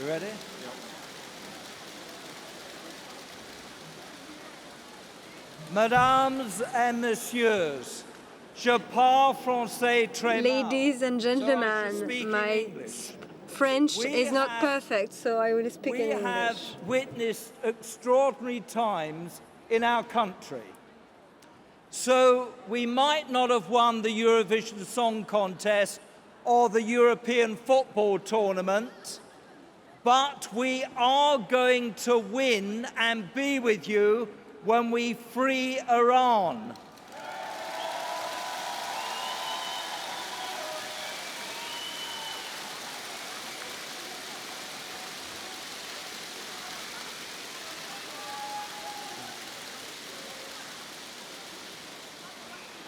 You ready? Mesdames et messieurs, je parle français très mal. Ladies and so I should gentlemen, speak in my English. French We is not have- perfect, so I will speak We in have English. witnessed extraordinary times in our country. So we might not have won the Eurovision Song Contest or the European Football Tournament, but we are going to win and be with you when we free Iran.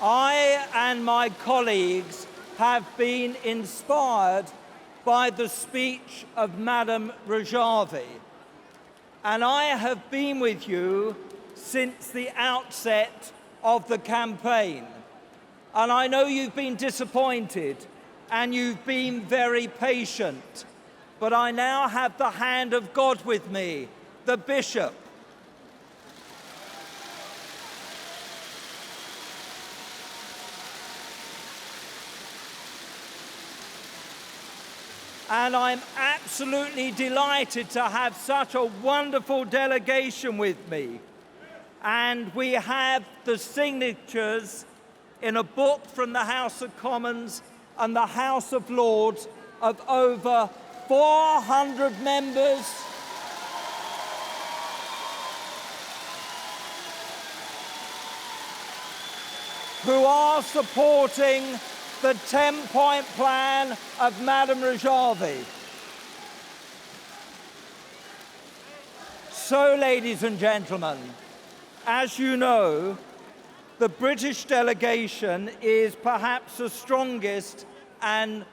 I and my colleagues have been inspired by the speech of Madame Rajavi, and I have been with you since the outset of the campaign. And I know you've been disappointed and you've been very patient, but I now have the hand of God with me, the Bishop. And I'm absolutely delighted to have such a wonderful delegation with me. And we have the signatures in a book from the House of Commons and the House of Lords of over 400 members who are supporting the 10-point plan of Madame Rajavi. So, ladies and gentlemen, as you know, the British delegation is perhaps the strongest and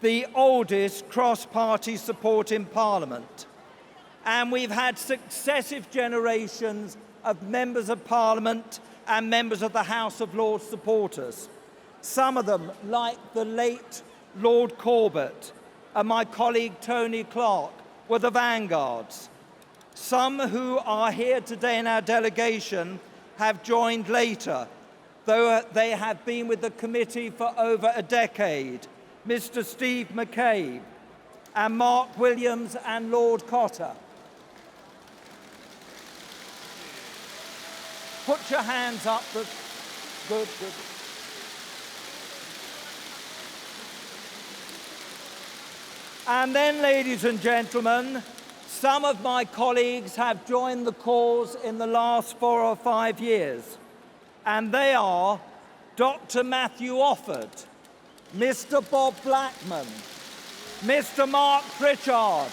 the oldest cross-party support in Parliament. And we've had successive generations of members of Parliament and members of the House of Lords supporters. Some of them, like the late Lord Corbett and my colleague Tony Clark, were the vanguards. Some who are here today in our delegation have joined later, though they have been with the committee for over a decade. Mr. Steve McCabe and Mark Williams and Lord Cotter. Put your hands up. Good. And then, ladies and gentlemen, some of my colleagues have joined the cause in the last 4 or 5 years. And they are Dr. Matthew Offord, Mr. Bob Blackman, Mr. Mark Pritchard,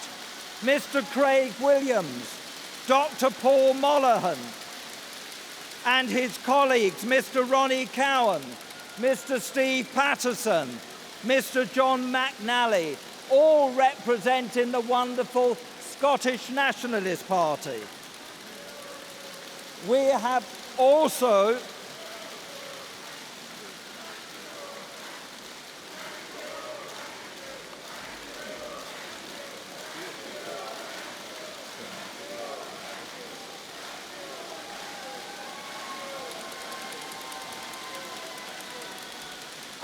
Mr. Craig Williams, Dr. Paul Mollahan, and his colleagues, Mr. Ronnie Cowan, Mr. Steve Patterson, Mr. John McNally, all representing the wonderful Scottish Nationalist Party. We have also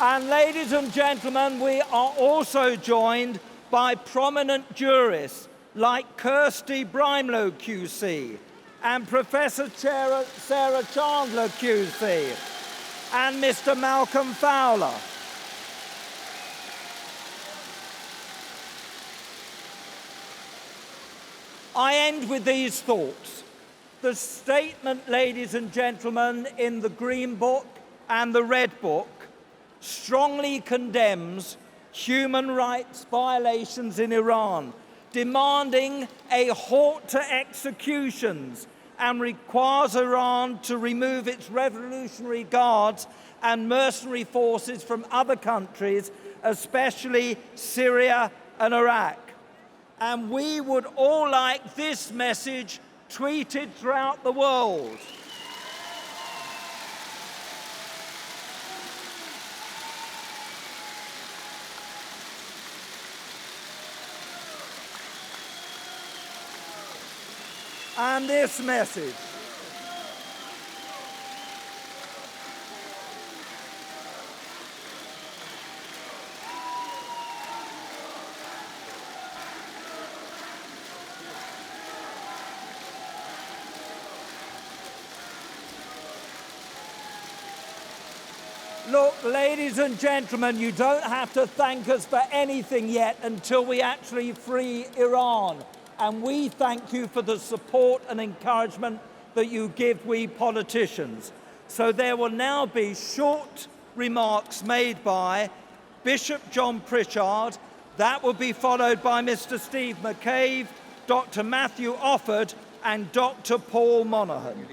And ladies and gentlemen, we are also joined by prominent jurists like Kirsty Brimlow QC and Professor Sarah Chandler QC and Mr. Malcolm Fowler. I end with these thoughts. The statement, ladies and gentlemen, in the Green Book and the Red Book strongly condemns human rights violations in Iran, demanding a halt to executions, and requires Iran to remove its Revolutionary Guards and mercenary forces from other countries, especially Syria and Iraq. And we would all like this message tweeted throughout the world. and this message. Look, ladies and gentlemen, you don't have to thank us for anything yet until we actually free Iran. And we thank you for the support and encouragement that you give we politicians. So there will now be short remarks made by Bishop John Pritchard. That will be followed by Mr. Steve McCabe, Dr. Matthew Offord, and Dr. Paul Monaghan.